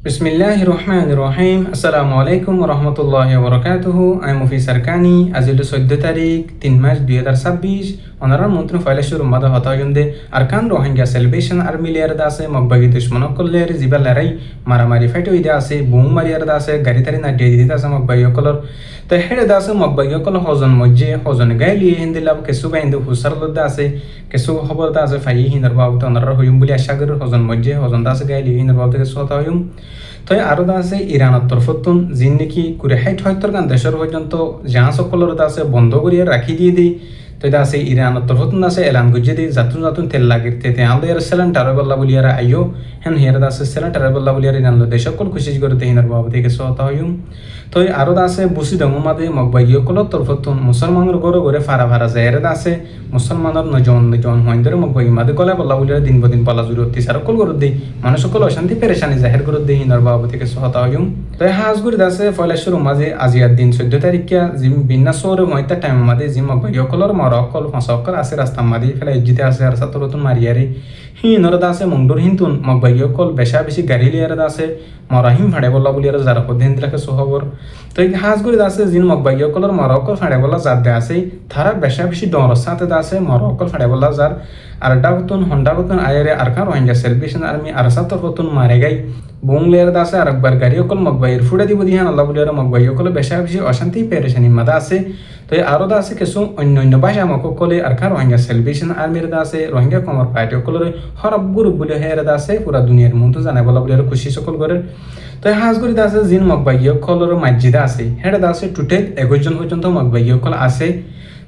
বিসমিল্লাহির রহমানির রহিম। আসসালামু আলাইকুম রহমতুল্লাহি ওবরাকাতুহু। আমি মুফি সারকানি। আজিল 14 তারিখ 3 মার্চ 2026 অনারার মন্ত্রী ফাইলাশুর উম্মাদা হতায়ুন্দে আরকান রোহিঙ্গা সেলিব্রেশন আর্মি লেয়ার দাসে মগবাগি দুশ্মনক কল্লের জিবা লড়াই মারামারি ফাইটো ইদা আছে বুম মারিয়ার দাসে গাড়ি তারি না ডেদি দাসে মগবাগি কলর তো হেডে দাসে মগবাগি কল হজন মজ্জে হজন গাইলি হিন্দিলাব কেসু বাইন্দু হুসার লদ্দা আছে কেসু খবর দা আছে ফাই হিন্দর বাবু তো অনারার হইম বলি আশা করি হজন মজ্জে হজন দাসে গাইলি হিন্দর বাবু থেকে সতা হইম তো আরো আছে ইরানের তরফতুন যিন নাকি কুড়ি 60 গান দেশের পর্যন্ত যাহা সকলের আছে বন্ধ করিয়া রাখি দিয়ে দিই তো এটা আছে ইরানের তরফতুন আছে এলান গুজে দিই জাতুন জাতুন তেল লাগে তে আলদের সেলেন্টার বল্লা বলিয়ারা আইও হেন হেরা আছে সেলেন্টার বল্লা বলিয়ারা ইরান দেশ সকল খুশি করে হিনার বাবু থেকে সহতা হইম তো আরো আছে বুসি দমমাদে মগবাইয় কল তরফতুন মুসলমানের গড়ে গড়ে ফারা ফারা যায় এরা আছে মুসলমানের নজন হইন্দরে মগবাই মাদে গলা বল্লা বলিয়ারা দিন বদিন পালা জুড়ে অত্যাচার সকল করে দিই মানুষ সকল অশান্তি পেরেশানি জাহের করে দিই হিনার বাবু থেকে সহতা হইম তো হাজগুড়ি আছে ফয়লাশুর মাঝে আজিয়ার দিন 14 তারিখে জিম বিন্না শহরে মইতা টাইম মাদে জিম মগবাইয় কলর মরকল ফসকল আছে রাস্তা মাদি ফেলা ইজ্জিতে আছে আর সাতরতুন মারিয়ারে হিনরদ আছে মংডুর হিন্তুন মগবাইয় কল বেশা বেশি গাড়ি লিয়ারদ আছে মরাহিম ফাড়ে বল্লা বলিয়ার যারা পদ্ধতি রাখে সোহবর তো এই হাজগুড়ি আছে জিন মগবাইয় কলর মরকল ফাড়ে বল্লা যার দে আছে তারা বেশা বেশি ডর সাথে আছে মরকল ফাড়ে বল্লা যার আর ডাকতুন হন্ডাকতুন আয়ারে আর কার রোহিঙ্গা সেলিব্রেশন আর্মি আর সাতরতুন মারে গাই বুং লেয়ার দাসে আর একবার গাড়ি অকল মগবাইয়ের ফুড়ে দিব দিহান আল্লাহ বলিয়ার মগবাইয় কলে বেশা বেশি অশান্তি পেরেশানি মাদা আছে তো আরো দা আছে কিছু অন্য ভাষা মকলে আর কার রোহিঙ্গা সেলিব্রেশন আর্মির দা আছে রোহিঙ্গা কমর পার্টি অকলের হরব গ্রুপ বলে হের দা আছে পুরা দুনিয়ার মতো জানাই বলা বলিয়ার খুশি সকল করে তো হাজগুড়ি দা আছে জিন মগবাইয় কলর মসজিদা আছে হেডে দা আছে টোটাল 21 জন পর্যন্ত মগবাইয় কল আছে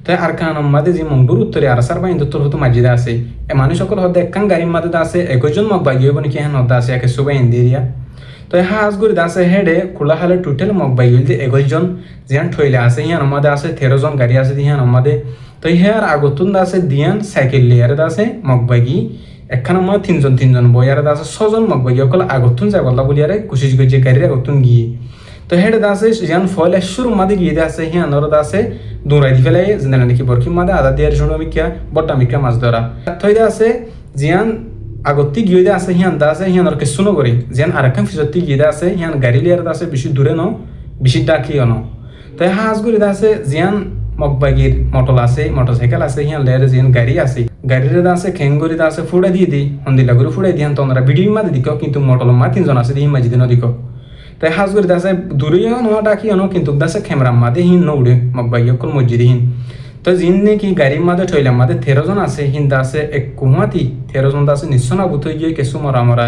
তাই আর কান মাদে যে মংডুর উত্তরে আরাসার বা ইন্দুত্তর হতো মসজিদা আছে এ মানুষ সকল হদে একখান গাড়ির মাদে আছে 21 জন মগবাইয় বনি কি হেন হদা আছে একে সুবাই ইন্দিরিয়া তো হাজগুড়ি দাসে হেডে খোলা হালে টোটাল মগবাইল যে 21 জন জিয়ান ঠইলে আছে ইয়ান আমাদের আছে 13 জন গাড়ি আছে দিয়ান আমাদের তো হেয়ার আগতুন দাসে দিয়ান সাইকেল লিয়ারে দাসে মগবাগি একখান আমার তিনজন বইয়ারে দাসে 6 জন মগবাগি অকল আগতুন যায় বল্লা বলিয়ারে কুশিস গজে গাড়ির আগতুন গিয়ে তো হেডে দাসে জিয়ান ফয়লে শুরু মাদে গিয়ে দাসে হিয়ান ওর দাসে দৌড়াই দি ফেলে জিনা নাকি বরকি মাদে আদা দিয়ার শুনো মিকিয়া বট্টা মিকিয়া মাছ ধরা থই দাসে জিয়ান আগত্তি গিয়ে দে আছে হিয়ান দা আছে হিয়ান আর কিছু নগরি যেন আরেকখান ফিজত্তি গিয়ে দে আছে হিয়ান গাড়ি লিয়ার আছে বেশি দূরে ন বেশি ডাকিও ন তাই হাজগুড়ি দা আছে জিয়ান মগবাগির মটল আছে মোটরসাইকেল আছে হিয়ান লেয়ারে জিয়ান গাড়ি আছে গাড়ির দা আছে খেঙ্গুরি দা আছে ফুড়ে দিয়ে দিই হন্দিলা করে ফুড়ে দিয়ান তোমরা ভিডিও মাদে দিক কিন্তু মটল মা 3 জন আছে দিই মাঝি দিন দিক তাই হাজগুড়ি দা আছে দূরেও ন ডাকিও ন কিন্তু দাসে খেমরা মাদে হিন ন উড়ে মগবাগি কল মসজিদে হিন তো জিন নাকি গাড়ির মাদে ঠইলাম মাদে 13 জন আছে হিন্দা আছে এক কুমাতি 13 জন আছে নিশ্চনা বুত গিয়ে কেসু মরা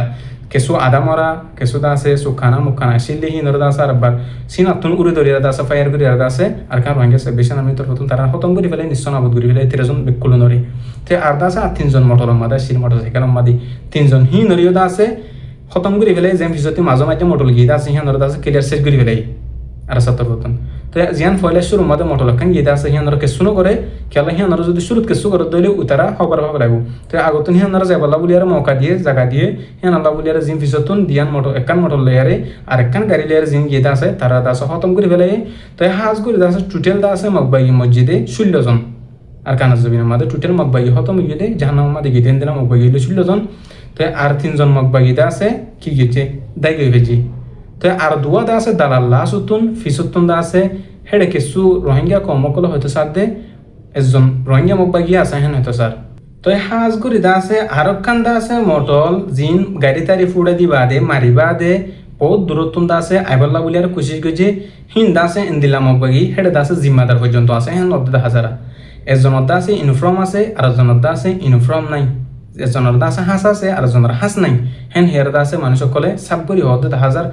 কেসু আদা মরা কেসু দা আছে সুখানা মুখানা শিল্লি হিন্দর দা আছে আর বার সিনাতুন উড়ে ধরিয়া দা আছে ফায়ার করিয়া দা আছে আর কার রোহিঙ্গা সেলিব্রেশন আমি তোর প্রথম তারা খতম করে ফেলে নিশ্চনা বুত করে ফেলে 13 জন বিকুল নরি তে আর দা আছে আর 3 জন মোটর মাদে শির মোটরসাইকেল মাদি 3 জন হি নরিও দা আছে খতম করে ফেলে যেম ফিজতি মাঝে মাঝে মোটর গিয়ে দা আছে হিন্দর দা আছে ক্লিয়ার শেষ করে ফেলে আর সাতর প্রথম তো জিয়ান ফয়লে শুরু মাদে মটলখান গিয়ে আছে হিয়ানর কেসু নকরে খেলা হিয়ানর যদি শুরুত কেসু করে দইলে উতারা খবর ভাবে লাগবো তো আগতন হিয়ানর যাই বল্লা বলিয়ারে মৌকা দিয়ে জায়গা দিয়ে হিয়ান আল্লাহ বলিয়ারে জিম ফিসতুন দিয়ান মটর একখান মটর লেয়ারে আর একখান গাড়ি লেয়ারে জিম গিয়ে আছে তারা দাসে খতম করে ফেলে তো হাজ করে দাসে টোটাল দা আছে মগবাগি মসজিদে 16 জন আর কানাজ জমিনের মাদে টোটাল মগবাগি খতম গিয়ে দেয় জাহান্নাম মাদে গিয়ে দেন দিলাম মগবাগি 16 জন তো আর 3 জন মগবাগিতে আছে কি গিয়েছে দায় গই ভেজি তো আর দুয়া দা আছে দালাল্লা সুতুন ফিসুতুন দা আছে হেডে কিছু রোহিঙ্গা কমকল হয়তো স্যার দে একজন রোহিঙ্গা মগবাগি আছে হেন হয়তো স্যার তো হাজগুড়ি দা আছে আরকান দা আছে মটল জিন গাড়ি তারি ফুড়ে দিবা দে মারিবা দে বহুত দূরত্বন দা আছে আইবল্লা বলিয়ার কুশিস গজে হিন দা আছে ইন্দিলা মগবাগি হেডে দা আছে জিম্মাদার পর্যন্ত আছে হেন 90 হাজারা একজনের দা আছে ইউনিফর্ম আছে আর একজনের দা আছে ইউনিফর্ম নাই একজনের দা আছে হাঁস আছে আর একজনের হাঁস নাই হেন হের দা আছে মানুষ সকলে সাব করি 10 হাজার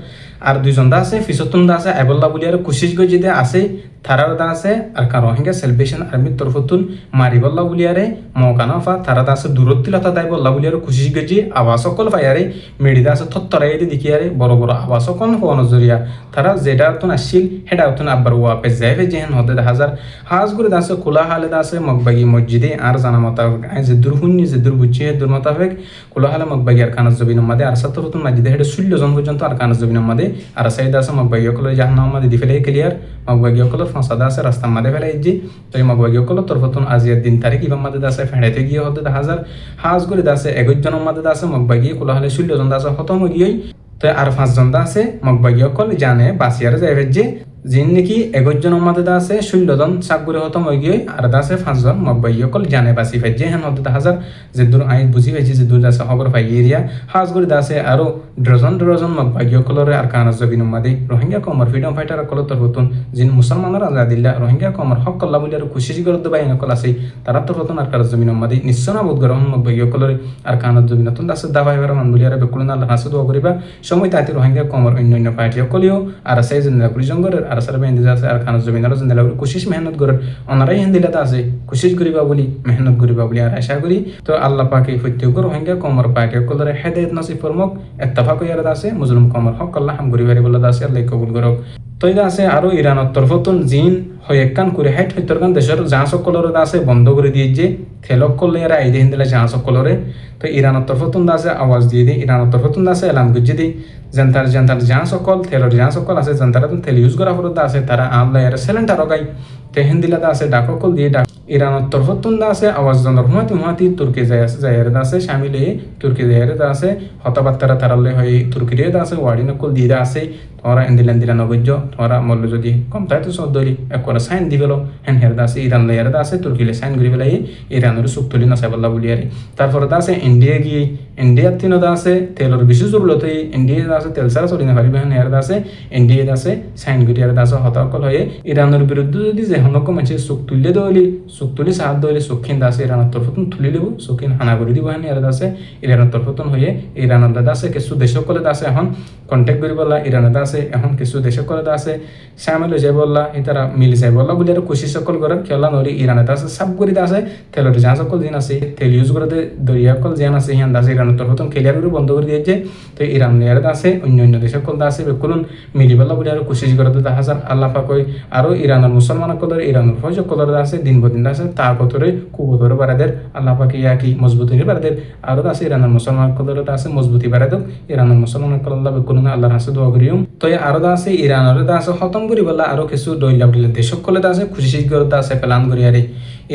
আর 2 জন দা আছে ফিসতুন দা আছে আইবল্লা বলিয়ার কুশিস গজে দে আছে থারার দা আছে আর কার রোহিঙ্গা সেলিব্রেশন আর্মির তরফতুন মারিবল্লা বলিয়ারে মৌকানাফা থারা দা আছে দূরত্বিলতা দাই বল্লা বলিয়ার কুশিস গজে আওয়াজ সকল পাইয়ারে মেডিদা আছে থত্তরাই দি দেখিয়ারে বড় বড় আওয়াজ সকল হওয়ানো জরিয়া তারা যেটা তুন আসছিল হেডা তুন আব্বার ওয়াপে যাইবে যেহেন হতে 10 হাজার হাজ করে দা আছে খোলা হালে দা আছে মগবাগি মসজিদে আর জানা মোতাবেক যে দুরহুন্নি যে দুরবুচি দুর মোতাবেক খোলা হালে মগবাগি আর কানাজ জবিন মাদে আর সাতরতুন মসজিদে হেডে 16 জন পর্যন্ত আর কানাজ জবিন মাদে আর সাইদ আছে মগবাগি কলে জাহান্নাম মাদে দি ফেলে ক্লিয়ার মগবাগি কলে ফাঁসাদা আছে রাস্তা মাদে ফেলে ইজি তো মগবাগি কলে তরফতুন আজিয়ার দিন তারিখ ইবাম মাদে দা আছে ফেড়াইতে গিয়ে হতে 10 হাজার হাজ করে দা আছে 21 জনের মাদে দা আছে মগবাগি খোলা হালে 16 জন দা আছে খতম গিয়ে তো আর 5জন দা আছে মগবাগী অকল জানে বাসিয়ার যাই যে যিন নাকি 11জনের মধ্যে দা আছে 16জন চাকগুড়ি হতম হয়ে গিয়ে আর দা আছে 5জন মগবাগী অকল জানে বাসি ফাইজে হেন হতে 1000 যে দূর আই বুঝি পাইছি যে দূর আছে খবর পাই এরিয়া হাজগুড়ি দা আছে আরো ডজন মগবাগী অকলরে আর কানা জবিনুম মাদি রোহিঙ্গা কমর ফ্রিডম ফাইটার অকল তোর হতুন যিন মুসলমানের আজাদিল্লা রোহিঙ্গা কমর হক কল্লা বলি আর খুশি করতে বাই নকল আছে তারা তোর হতুন আর কানা জবিনুম মাদি নিশ্চয় না বোধ গ্রহণ মগবাগী অকলরে আর কানা জবিনতুন দাসে দাবাইবার মান বলি আর বেকুলনা আল্লাহ হাসু দোয়া করিবা সময় তাতে রোহিঙ্গা কমর অন্য পার্টি অকলিও আর আছে জিন্দা পুরি জঙ্গরের আর সারা বেন্দে আছে আর খানা জমিনারও জিন্দা কোশিশ মেহনত করার অনারাই হিন্দিলাতে আছে কোশিশ করিবা বলি মেহনত করিবা বলি আর আশা করি তো আল্লাহ পাকে প্রত্যেক রোহিঙ্গা কমর পার্টি অকলরে হেদায়েত নসিব ফরমক ইত্তেফাক ইয়ার আছে মুসলিম কমর হক আল্লাহ হাম করিবারি বলে আছে আল্লাহ কবুল করক তো এটা আছে আরো ইরানের তরফতুন জিন হয়েকান করে হাইট হইতরকান দেশের জাহাজ সকলরে আছে বন্ধ করে দিয়ে যে খেলক করলে এরা আইদে হিন্দিলা জাহাজ সকলরে তো ইরানের তরফতুন আছে আওয়াজ দিয়ে দিই ইরানের তরফতুন আছে এলাম গুজি দিই জেন্টার জাহাজ সকল থেলর জাহাজ সকল আছে জেন্টারা তেল ইউজ করা ফরত আছে তারা আল্লাহ এর সিলিন্ডার গাই তে হিন্দিলাতে আছে ডাককল দিয়ে ডাক ইরানের তরফতুন আছে আওয়াজ জনর হুমাতি তুর্কি যায় আছে জায়ের আছে শামিলে তুর্কি জায়ের আছে হতবাত্তারা তারালে হয় তুর্কিরে আছে ওয়াডিনকল দিয়ে আছে তোরা ইন্দিলা নগজ্য তোরা মল্ল যদি কম তাই তো সদলি একরা সাইন দিবেল হেন হেরদা আছে ইরান লেয়ারদা আছে তুর্কিলে সাইন করি বেলাই ইরানের সুক্তলি নাসাইবল্লা বলি আর তারপরে আছে ইন্ডিয়া গিয়ে ইন্ডিয়ার তিনদা আছে তেলর বেশি জরুরতে ইন্ডিয়া আছে তেল সারা চলি না পারিবে হেন হেরদা আছে ইন্ডিয়া আছে সাইন করি আর আছে হতকল হয়ে ইরানের বিরুদ্ধে যদি যে হনক মানুষ চোখ তুলে দলি চোখ তুলি সাহায্য দলি চোখিন আছে ইরানের তরফতুন তুলি দেব চোখিন হানা করে দিব হেন হেরদা আছে ইরানের তরফতুন হয়ে ইরানের দাদা আছে কিছু দেশকলে আছে এখন কন্টেক্ট করি বললা ইরানের আছে এখন কিছু দেশকলে আছে সামিল হয়ে যায় বললা তারা মিলি যায় বললা বলে আর কোশিশ সকল করার খেলা নরি ইরানের আছে সব করি আছে তেলর জাহাজ সকল দিন আছে তেল ইউজ করতে দরিয়া কল যেন আছে হিয়ান আছে ইরানের তরফতুন ক্লিয়ার করে বন্ধ করে দিয়েছে তো ইরান লেয়ার আছে অন্য দেশকল আছে বেকুলন মিলি বললা বলে আর কোশিশ করতে হাজার আল্লাহ পাকই আরো ইরানের মুসলমান কলর ইরানের ফৌজ কলর আছে দিন বদিন আছে তা কতরে কুবতরে বাড়াদের আল্লাহ পাকে ইয়াকি মজবুতি বাড়াদের আরো আছে ইরানের মুসলমান কলর আছে মজবুতি বাড়াদের ইরানের মুসলমান কলর বেকুলন আল্লাহর হাসে দোয়া করিও তো আরো আছে ইরানের আছে খতম করি বলা আরো কিছু দইলা বলে দেশকলে আছে খুশি করতে আছে প্ল্যান করি আরে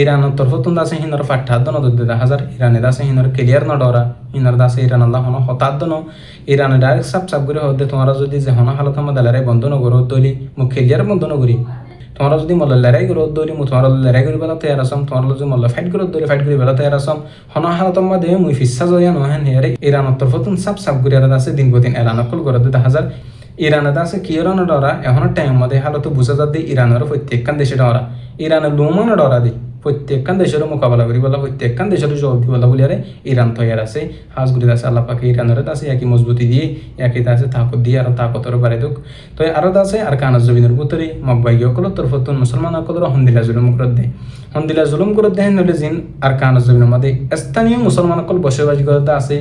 ইরানের তরফতুন আছে হিনর ফাঠাদন দে হাজার ইরানে আছে হিনর ক্লিয়ার ন ডরা হিনর আছে ইরান আল্লাহ হন হতাদন ইরানে ডাইরেক্ট সাপ করে হতে তোমরা যদি যে হন হালত লড়াই বন্ধ নগর দলি মুখ ক্লিয়ার বন্ধ নগরি তোমরা যদি মল্ল লড়াই করো দৌড়ি মু তোমার লড়াই করি বেলা তৈয়ার আসম তোমার যদি মল্ল ফাইট করো দৌড়ি ফাইট করি বেলা তৈয়ার আসম হন হালত মধ্যে মুই ফিসা জয়া নহেন হেরে ইরানের তরফতুন সাপ করে আছে দিন প্রদিন এলান কল করে দে হাজার ইরানের আছে কি ইরানের ডরা এখন টাইম মধ্যে হালত বুঝা যাতে ইরানের প্রত্যেকখান দেশে ডরা ইরানের লুমানো ডরা দি প্রত্যেকখান দেশের মোকাবেলা করি বলা প্রত্যেকখান দেশের জবাব দি বলা বলি আরে ইরান তৈয়ার আছে হাজগুড়ি আছে আল্লাহ পাকে ইরানের আছে একই মজবুতি দিয়ে একই আছে তাকত দিয়ে আর তাকতর বাড়ে দুক তো আরো আছে আর কানা জমিনের বুতরি মগবাই অকল তরফতুন মুসলমান অকলর হন্দিলা জুলুম করে দেয় হন্দিলা জুলুম করে দেয় নলে জিন আর কানা জমিনের মধ্যে স্থানীয় মুসলমান অকল বসবাস করতে আছে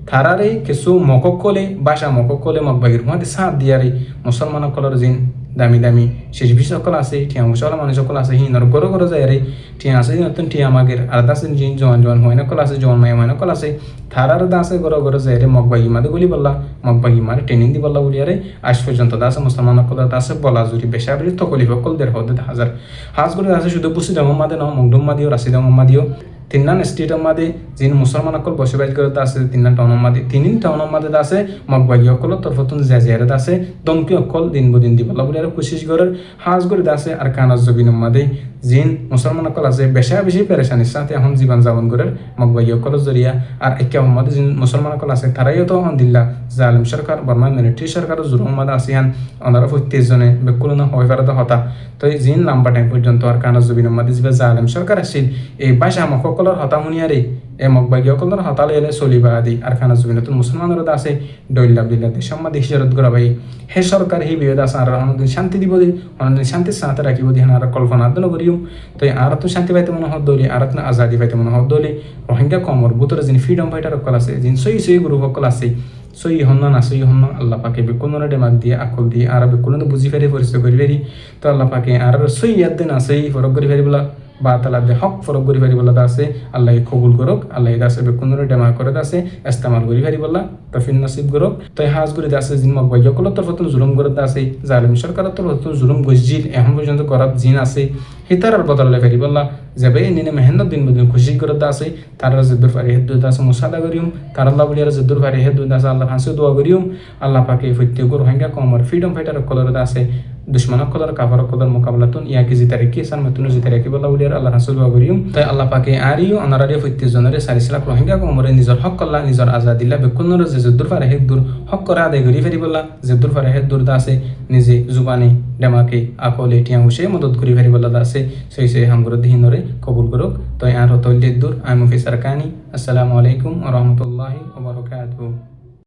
থারারে কিছু মককলে বাসা মককলে মগবাগির মধ্যে সাথ দিয়ারে মুসলমান অকলর জিন দামি শেষ বিষ সকল আছে ঠিয়া মুসলমান মানুষ সকল আছে হিনর গরো যায় রে ঠিয়া আছে নতুন ঠিয়া মাগের আর দাসেন জিন জোয়ান হয় নকল আছে জোয়ান মায় হয় নকল আছে থারার দাসে গরো যায় রে মগবাগি মাদে গুলি বললা মগবাগি মারে ট্রেনিং দি বললা বলি আরে আজ পর্যন্ত দাসে মুসলমান সকল দাসে বলা জুরি বেশাবরি তকলি সকল দের হদে হাজার হাজ করে আছে শুধু বুসি দাম মাদে ন মগডুম মাদিও রাশি দাম মাদিও তিনান স্টেটের মধ্যে যিনি মুসলমান অকল বসবাস করতে আছে তিনান টাউনের মধ্যে টাউনের মধ্যে আছে মগবাগী অকল তরফতুন জাজিয়ারে আছে দমকি অকল দিন বদিন দিব বলে আর কোশিশ করার হাজ করে আছে আর কানাজ জবিনের মধ্যে জিন মুসলমান অকল আছে বেশি পেরেশানির সাথে এখন জীবন যাপন করে মগবাগী অকলের জরিয়া আর একে মধ্যে যিনি মুসলমান অকল আছে তারাইও তো দিল্লা জালিম সরকার বর্মা মিলিটারি সরকারের জুরুম মধ্যে আসিয়ান ওনারা 35 জনে বেকুলনা হয়ে পারে হতা তো জিন লম্বা টাইম পর্যন্ত আর কানাজ জবিনের মধ্যে যে জালিম সরকার আসছিল এই বাসা সকলের হতা শুনিয়ারে এ মগবাগী সকলের হতালে এলে চলিবা আদি আর খানা জমিনতুন মুসলমানের আছে ডইল্লা দিল্লা দেশম্মা দেশ জরত করা ভাই হে সরকার হি বিয়োদ আছে আর অনেকদিন শান্তি দিব দি অনেকদিন শান্তির সাথে রাখিব দিন আর কল্পনা আদন করিও তো আর তো শান্তি পাইতে মনে হত দলি আর তো আজাদি পাইতে মনে হত দলি রোহিঙ্গা কমর বুতরে যিনি ফ্রিডম ফাইটার সকল আছে যিনি সই গ্রুপ সকল আছে সই হন না সই হন আল্লাহ পাকে বেকুনরে ডেমাক দিয়ে আকল দিয়ে আর বেকুন বুঝি ফেরি পরিচয় করি ফেরি তো আল্লাহ পাকে আর সই ইয়াদ দিন আছে ফরক করি ফেরি বলা বা তালা দে হক ফরক করি ফারি বলা আছে আল্লাহ কবুল করক আল্লাহ দাসে বেকুনরে ডেমা করে দাসে ইস্তেমাল করি ফারি বলা তফিল নসিব করক তাই হাজ করে দাসে জিন মক বাইয় কল তরফতুন জুলুম করে দাসে জালিম সরকার তরফতুন জুলুম গজিল এখন পর্যন্ত করাত জিন আছে হিতারার বদলে ফারি বলা যাবে নিনে মেহনত দিন বদিন খুশি করে দাসে তারা জেদুর ফারি হেদু দাসে মুসাদা করিম তার আল্লাহ বলিয়ার জেদুর ফারি হেদু দাসে আল্লাহ হাসু দোয়া করিম আল্লাহ পাকে ফত্যগুর হাঙ্গা কমর ফ্রিডম ফাইটার কলর দাসে দুশ্মনক কলর কাফার কলর মোকাবলাতুন ইয়াকি জিতারে কি সান মতুন জিতারে কি বলা বলিয়ার আল্লাহ হাসু দোয়া করিম তাই আল্লাহ পাকে আরিও অনারারিও ফত্তি জনরে সারিসলাক রোহিঙ্গা কমরে নিজর হক কল্লা নিজর আজাদিল্লা বেকুনর যে জেদুর ফারি হেদুর হক করে আদায় করি ফেরি বলা জেদুর ফারি হেদুর দাসে নিজে জুবানে ডেমাকে আকলে টিয়া হুসে মদত করি ফেরি বলা দাসে সেই সেই হামগুর দিহিনরে কবুল করুক তাই আর হতল দূর আই মুফি সারকানি আসসালামু আলাইকুম ওয়া রাহমাতুল্লাহি ওয়া বারাকাতুহু।